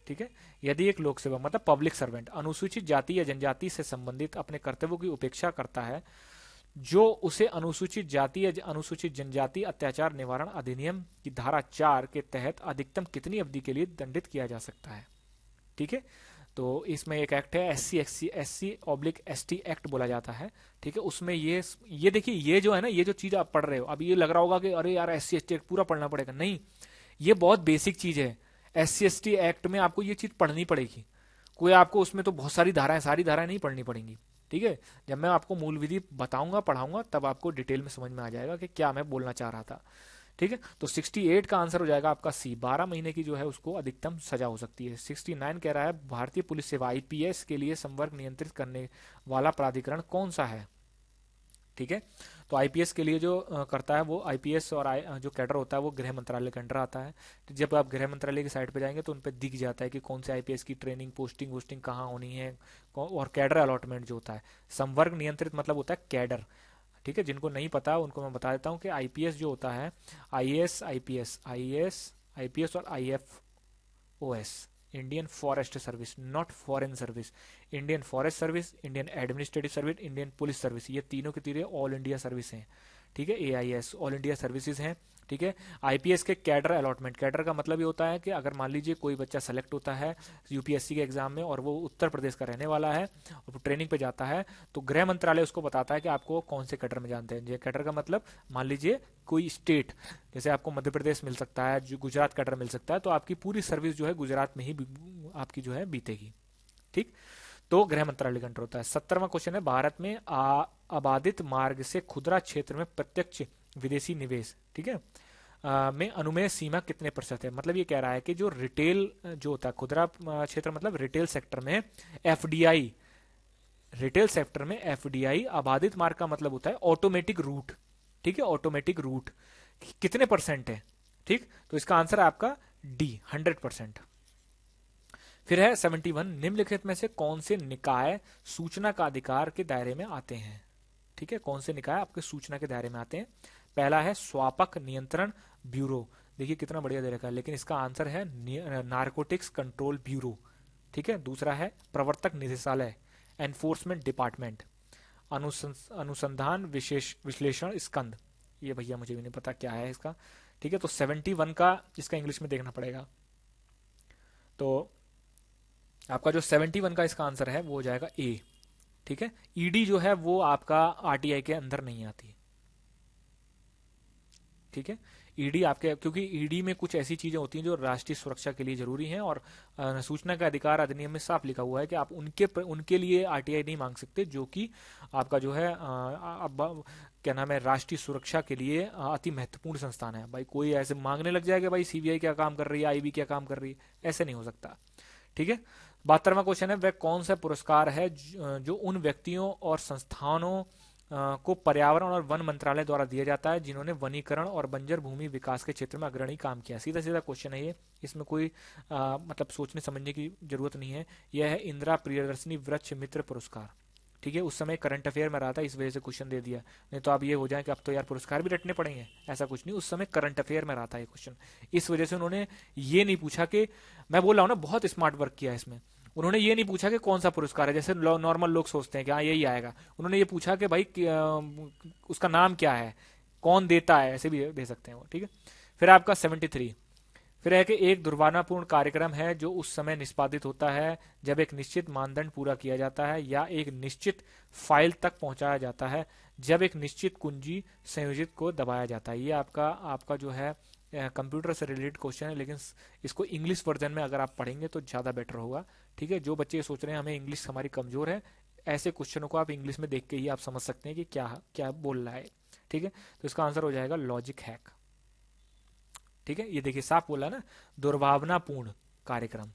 ठीक है, यदि एक लोक सेवक मतलब पब्लिक सर्वेंट अनुसूचित जाति या जनजाति से संबंधित अपने कर्तव्यों की उपेक्षा करता है, जो उसे अनुसूचित जाति या अनुसूचित जनजाति अत्याचार निवारण अधिनियम की धारा 4 के तहत अधिकतम कितनी अवधि के लिए दंडित किया जा सकता है। ठीक है, तो इसमें एक एक्ट है SC/SC एक्ट बोला जाता है। ठीक है, उसमें ये देखिए, ये जो है ना, ये जो चीज आप पढ़ रहे हो, अब ये लग रहा होगा कि अरे यार SC/ST एक्ट पूरा पढ़ना पड़ेगा, नहीं, ये बहुत बेसिक चीज है। SC/ST एक्ट में आपको ये चीज पढ़नी पड़ेगी, कोई आपको उसमें तो बहुत सारी धाराएं, सारी धाराएं नहीं पढ़नी पड़ेंगी। ठीक है, जब मैं आपको मूल विधि बताऊंगा, पढ़ाऊंगा, तब आपको डिटेल में समझ में आ जाएगा कि क्या मैं बोलना चाह रहा था। ठीक है, तो 68 का आंसर हो जाएगा आपका सी, 12 महीने की जो है उसको अधिकतम सजा हो सकती है। 69 कह रहा है भारतीय पुलिस सेवा IPS के लिए संवर्ग नियंत्रित करने वाला प्राधिकरण कौन सा है। ठीक है, तो IPS के लिए जो करता है वो IPS और जो कैडर होता है वो गृह मंत्रालय के अंडर आता है। तो जब आप गृह मंत्रालय की साइट पे जाएंगे तो उन पे दिख जाता है कि कौन से IPS की ट्रेनिंग, पोस्टिंग वोस्टिंग कहाँ होनी है, और कैडर अलॉटमेंट जो होता है। संवर्ग नियंत्रित मतलब होता है कैडर। ठीक है, जिनको नहीं पता उनको मैं बता देता हूँ कि IPS जो होता है, IAS, IPS और IFOS, Indian forest service, not foreign service, Indian forest service, Indian administrative service, Indian police service, ये तीनों के तीनों ऑल इंडिया सर्विस हैं। ठीक है, AIS ऑल इंडिया सर्विसेज हैं। ठीक है, IPS के कैडर अलॉटमेंट, कैडर का मतलब ये होता है कि अगर मान लीजिए कोई बच्चा सेलेक्ट होता है UPSC के एग्जाम में और वो उत्तर प्रदेश का रहने वाला है और वो ट्रेनिंग पे जाता है, तो गृह मंत्रालय उसको बताता है कि आपको कौन से कैडर में जानते हैं। ये कैडर का मतलब, मान लीजिए कोई स्टेट, जैसे आपको मध्य प्रदेश मिल सकता है, जो गुजरात कैडर मिल सकता है, तो आपकी पूरी सर्विस जो है गुजरात में ही आपकी जो है बीतेगी। ठीक, तो गृह मंत्रालय का अंडर होता है। 17वां क्वेश्चन है, भारत में आबादित मार्ग से खुदरा क्षेत्र में प्रत्यक्ष विदेशी निवेश, ठीक है, में अनुमेय सीमा कितने प्रतिशत है। मतलब ये कह रहा है कि जो रिटेल जो होता है, खुदरा क्षेत्र मतलब रिटेल सेक्टर में FDI, रिटेल सेक्टर में FDI आबादित मार्ग का मतलब होता है ऑटोमेटिक रूट। ठीक है, ऑटोमेटिक रूट कितने परसेंट है। ठीक, तो इसका आंसर है आपका D, 100%। फिर है 71, निम्नलिखित में से कौन से निकाय सूचना का अधिकार के दायरे में आते हैं। ठीक है, कौन से निकाय आपके सूचना के दायरे में आते हैं। पहला है स्वापक नियंत्रण ब्यूरो, देखिए कितना बढ़िया दे रखा है, लेकिन इसका आंसर है नारकोटिक्स कंट्रोल ब्यूरो। ठीक है, दूसरा है प्रवर्तक निदेशालय, एनफोर्समेंट डिपार्टमेंट, अनुसंधान विशेष विश्लेषण स्कंद, ये भैया मुझे भी नहीं पता क्या है इसका। ठीक है, तो 71 का इसका इंग्लिश में देखना पड़ेगा। तो आपका जो 71 का इसका आंसर है वो हो जाएगा A। ठीक है, ED जो है वो आपका RTI के अंदर नहीं आती। ठीक है, ईडी आपके, क्योंकि ईडी में कुछ ऐसी चीजें होती हैं जो राष्ट्रीय सुरक्षा के लिए जरूरी हैं, और सूचना का अधिकार अधिनियम में साफ लिखा हुआ है कि आप उनके लिए RTI नहीं मांग सकते, जो कि आपका जो है क्या नाम है, राष्ट्रीय सुरक्षा के लिए अति महत्वपूर्ण संस्थान है। भाई कोई ऐसे मांगने लग जाएगा भाई CBI क्या काम कर रही है, IB क्या काम कर रही है, ऐसे नहीं हो सकता। ठीक है, 72वां क्वेश्चन है, वह कौन सा पुरस्कार है जो उन व्यक्तियों और संस्थानों को पर्यावरण और वन मंत्रालय द्वारा दिया जाता है जिन्होंने वनीकरण और बंजर भूमि विकास के क्षेत्र में अग्रणी काम किया। सीधा सीधा क्वेश्चन है ये, इसमें कोई मतलब सोचने समझने की जरूरत नहीं है। यह है इंदिरा प्रियदर्शनी वृक्ष मित्र पुरस्कार। ठीक है, उस समय करंट अफेयर में रहा था, इस वजह से क्वेश्चन दे दिया, नहीं तो आप ये हो जाए कि अब तो यार पुरस्कार भी रटने पड़ेंगे, ऐसा कुछ नहीं। उस समय करंट अफेयर में रहा था ये क्वेश्चन, इस वजह से उन्होंने ये नहीं पूछा कि, मैं बोल रहा हूँ ना बहुत स्मार्ट वर्क किया इसमें, उन्होंने ये नहीं पूछा कि कौन सा पुरस्कार है, जैसे नॉर्मल लोग सोचते हैं कि हाँ यही आएगा। उन्होंने ये पूछा कि भाई उसका नाम क्या है, कौन देता है, ऐसे भी दे सकते हैं वो। ठीक है, फिर आपका 73, फिर है कि एक दुर्भावनापूर्ण कार्यक्रम है जो उस समय निष्पादित होता है जब एक निश्चित मानदंड पूरा किया जाता है या एक निश्चित फाइल तक पहुंचाया जाता है, जब एक निश्चित कुंजी संयोजित को दबाया जाता है। ये आपका जो है कंप्यूटर से रिलेटेड क्वेश्चन है, लेकिन इसको इंग्लिश वर्जन में अगर आप पढ़ेंगे तो ज़्यादा बेटर होगा। ठीक है, जो बच्चे सोच रहे हैं हमें इंग्लिश हमारी कमज़ोर है, ऐसे क्वेश्चनों को आप इंग्लिश में देख के ही आप समझ सकते हैं कि क्या क्या बोल रहा है। ठीक है, तो इसका आंसर हो जाएगा लॉजिक हैक। ठीक है, ये देखिए साफ बोला ना, दुर्भावनापूर्ण कार्यक्रम।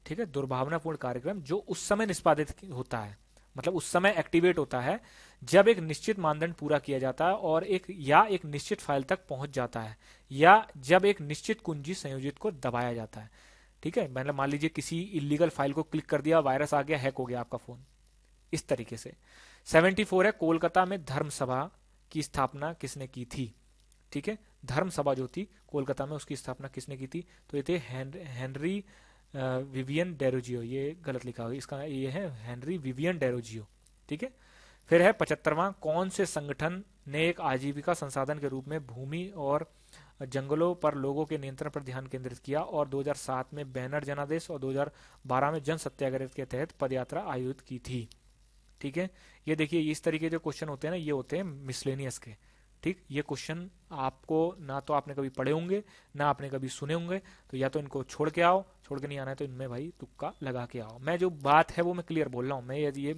ठीक है, दुर्भावनापूर्ण कार्यक्रम जो उस समय निष्पादित होता है, मतलब उस समय एक्टिवेट होता है जब एक निश्चित मानदंड पूरा किया जाता है और एक निश्चित फाइल तक पहुंच जाता है, या जब एक निश्चित कुंजी संयोजित को दबाया जाता है। ठीक है, मतलब मान लीजिए किसी इलीगल फाइल को क्लिक कर दिया, वायरस आ गया, हैक हो गया आपका फोन, इस तरीके से। 74 है, कोलकाता में धर्म सभा की स्थापना किसने की थी? ठीक है, धर्म सभा जो थी कोलकाता में, उसकी स्थापना किसने की थी? तो ये थे हेनरी विवियन डेरोजियो। ये गलत लिखा हुआ, इसका ये है हेनरी विवियन डेरोजियो। ठीक है। फिर है 75वां, कौन से संगठन ने एक आजीविका संसाधन के रूप में भूमि और जंगलों पर लोगों के नियंत्रण पर ध्यान केंद्रित किया और 2007 में बैनर जनादेश और 2012 में जन सत्याग्रह के तहत पदयात्रा आयोजित की थी? ठीक है, ये देखिए, इस तरीके जो क्वेश्चन होते हैं ना, ये होते हैं मिसलेनियस के। ठीक, ये क्वेश्चन आपको ना तो आपने कभी पढ़े होंगे, ना आपने कभी सुने होंगे, तो या तो इनको छोड़ के आओ, छोड़ के नहीं आना है तो इनमें भाई तुक्का लगा के आओ। मैं जो बात है वो मैं क्लियर बोल रहा हूँ, मैं ये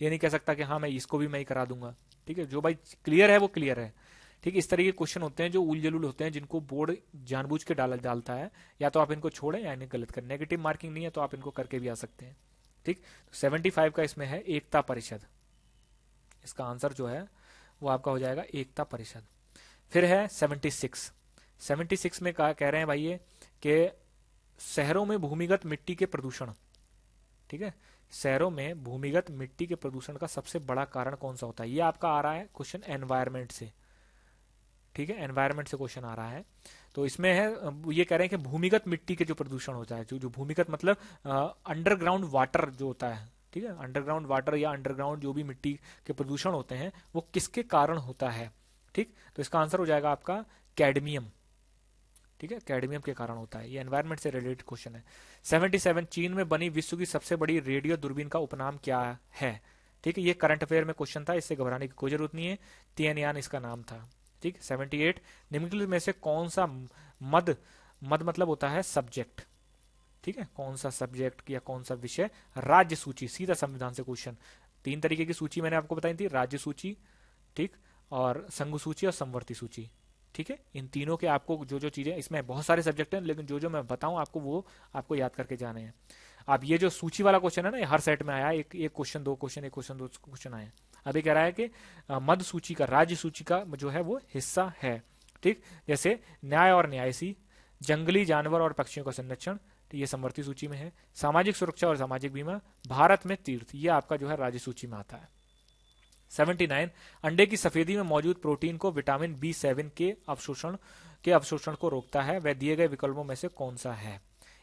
नहीं कह सकता कि हाँ मैं इसको भी मैं ही करा दूंगा। ठीक है, जो भाई क्लियर है वो क्लियर है। ठीक, इस तरह के क्वेश्चन होते हैं जो उलझुल होते हैं, जिनको बोर्ड जानबूझ के डालता है। या तो आप इनको छोड़ें या इन्हें गलत करें, नेगेटिव मार्किंग नहीं है तो आप इनको करके भी आ सकते हैं। ठीक, तो 75 का इसमें है एकता परिषद, इसका आंसर जो है वो आपका हो जाएगा एकता परिषद। फिर है 76 में कह रहे हैं भाई ये कि शहरों में भूमिगत मिट्टी के प्रदूषण, ठीक है, शहरों में भूमिगत मिट्टी के प्रदूषण का सबसे बड़ा कारण कौन सा होता है? ये आपका आ रहा है क्वेश्चन एनवायरमेंट से। ठीक है, एनवायरमेंट से क्वेश्चन आ रहा है। तो इसमें है, ये कह रहे हैं कि भूमिगत मिट्टी के जो प्रदूषण होता है, जो भूमिगत मतलब अंडरग्राउंड वाटर जो होता है, ठीक है, अंडरग्राउंड वाटर या अंडरग्राउंड जो भी मिट्टी के प्रदूषण होते हैं वो किसके कारण होता है? ठीक, तो इसका आंसर हो जाएगा आपका कैडमियम। ठीक है, कैडमियम के कारण होता है। ये एनवायरमेंट से रिलेटेड क्वेश्चन है। 77, चीन में बनी विश्व की सबसे बड़ी रेडियो दूरबीन का उपनाम क्या है? ठीक है, ये करंट अफेयर में क्वेश्चन था, इससे घबराने की कोई जरूरत नहीं है, तियानयान इसका नाम था। ठीक, 78, निम्नलिखित में से कौन सा मद मद मतलब होता है सब्जेक्ट, ठीक है, कौन सा सब्जेक्ट या कौन सा विषय राज्य सूची, सीधा संविधान से क्वेश्चन। 3 तरीके की सूची मैंने आपको बताई थी, राज्य सूची, ठीक, और संघ सूची और समवर्ती सूची। ठीक है, इन तीनों के आपको जो जो चीजें, इसमें बहुत सारे सब्जेक्ट हैं लेकिन जो जो मैं बताऊं आपको वो आपको याद करके जाने हैं। अब ये जो सूची वाला क्वेश्चन है ना, ये हर सेट में आया, एक एक क्वेश्चन, दो क्वेश्चन, एक क्वेश्चन, दो क्वेश्चन आए। अभी कह रहा है कि मध्य सूची का, राज्य सूची का जो है वो हिस्सा है। ठीक, जैसे न्याय और न्यायसी, जंगली जानवर और पक्षियों का संरक्षण, तो ये समवर्ती सूची में है। सामाजिक सुरक्षा और सामाजिक बीमा, भारत में तीर्थ, ये आपका जो है राज्य सूची में आता है। 79, अंडे की सफेदी में मौजूद प्रोटीन को विटामिन B7 के अवशोषण को रोकता है, वह दिए गए विकल्पों में से कौन सा है?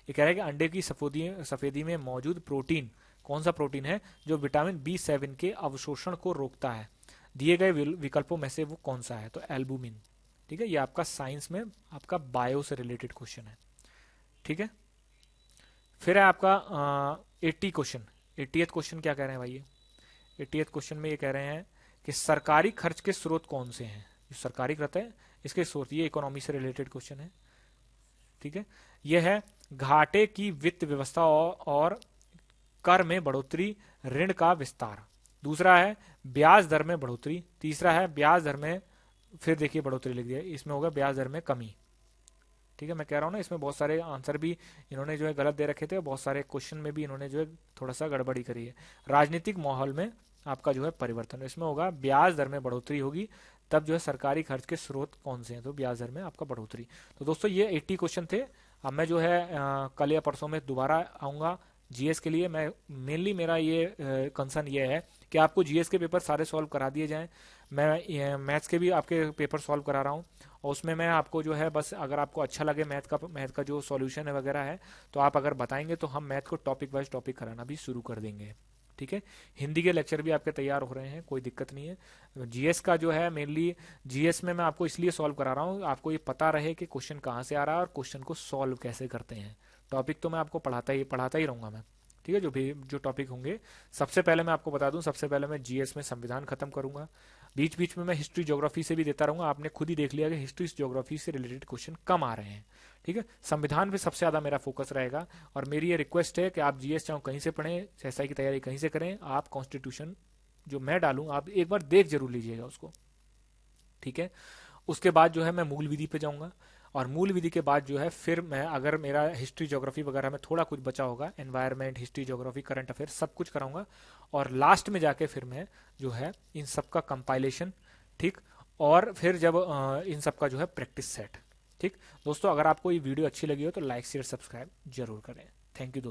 ये कह रहा है कि अंडे की सफेदी में मौजूद प्रोटीन, कौन सा प्रोटीन है जो विटामिन B7 के अवशोषण को रोकता है, दिए गए विकल्पों में से वो कौन सा है? तो एल्बुमिन। ठीक है, ये आपका साइंस में आपका बायो से रिलेटेड क्वेश्चन है। ठीक है, फिर है आपका 80 क्वेश्चन। 80th क्वेश्चन क्या कह रहे हैं भाई? 80th क्वेश्चन में ये कह रहे हैं कि सरकारी खर्च के स्रोत कौन से हैं? जो सरकारी खर्च है इसके स्रोत, ये इकोनॉमी से रिलेटेड क्वेश्चन है। ठीक है, यह है घाटे की वित्त व्यवस्था और कर में बढ़ोतरी, ऋण का विस्तार। दूसरा है ब्याज दर में बढ़ोतरी। तीसरा है ब्याज दर में, फिर देखिए बढ़ोतरी लिख दिया, इसमें होगा ब्याज दर में कमी। ठीक है, मैं कह रहा हूँ ना, इसमें बहुत सारे आंसर भी इन्होंने जो है गलत दे रखे थे, बहुत सारे क्वेश्चन में भी इन्होंने जो है थोड़ा सा गड़बड़ी करी है। राजनीतिक माहौल में आपका जो है परिवर्तन, इसमें होगा ब्याज दर में बढ़ोतरी होगी, तब जो है सरकारी खर्च के स्रोत कौन से हैं? तो ब्याज दर में आपका बढ़ोतरी। तो दोस्तों ये 80 क्वेश्चन थे। अब मैं जो है कल या परसों में दोबारा आऊंगा जीएस के लिए। मैं मेनली मेरा ये कंसर्न ये है कि आपको जीएस के पेपर सारे सॉल्व करा दिए जाएं। मैं मैथ्स के भी आपके पेपर सॉल्व करा रहा हूँ, और उसमें मैं आपको जो है बस, अगर आपको अच्छा लगे मैथ का जो सॉल्यूशन है वगैरह है, तो आप अगर बताएंगे तो हम मैथ को टॉपिक वाइज टॉपिक कराना भी शुरू कर देंगे। ठीक है, हिंदी के लेक्चर भी आपके तैयार हो रहे हैं, कोई दिक्कत नहीं है। जीएस का जो है मेनली, जीएस में मैं आपको इसलिए सॉल्व करा रहा हूँ, आपको ये पता रहे कि क्वेश्चन कहाँ से आ रहा है और क्वेश्चन को सॉल्व कैसे करते हैं। टॉपिक तो मैं आपको पढ़ाता ही रहूंगा मैं। ठीक है, जो टॉपिक होंगे, सबसे पहले मैं आपको बता दूं, सबसे पहले मैं जीएस में संविधान खत्म करूंगा, बीच बीच में मैं हिस्ट्री ज्योग्राफी से भी देता रहूंगा। आपने खुद ही देख लिया कि हिस्ट्री ज्योग्राफी से रिलेटेड क्वेश्चन कम आ रहे हैं। ठीक है, संविधान पे सबसे ज्यादा मेरा फोकस रहेगा, और मेरी ये रिक्वेस्ट है कि आप जीएस चाहो कहीं से पढ़ें, एसआई की तैयारी कहीं से करें, आप कॉन्स्टिट्यूशन जो मैं डालूं आप एक बार देख जरूर लीजिएगा उसको। ठीक है, उसके बाद जो है मैं मूल विधि पे जाऊंगा, और मूल विधि के बाद जो है फिर मैं, अगर मेरा हिस्ट्री ज्योग्राफी वगैरह में थोड़ा कुछ बचा होगा, environment, history geography, current affair सब कुछ कराऊंगा, और लास्ट में जाके फिर मैं जो है इन सब का कंपाइलेशन, ठीक, और फिर जब इन सब का जो है प्रैक्टिस सेट, ठीक दोस्तों, अगर आपको ये वीडियो अच्छी लगी हो तो लाइक शेयर सब्सक्राइब जरूर करें। थैंक यू दोस्तों।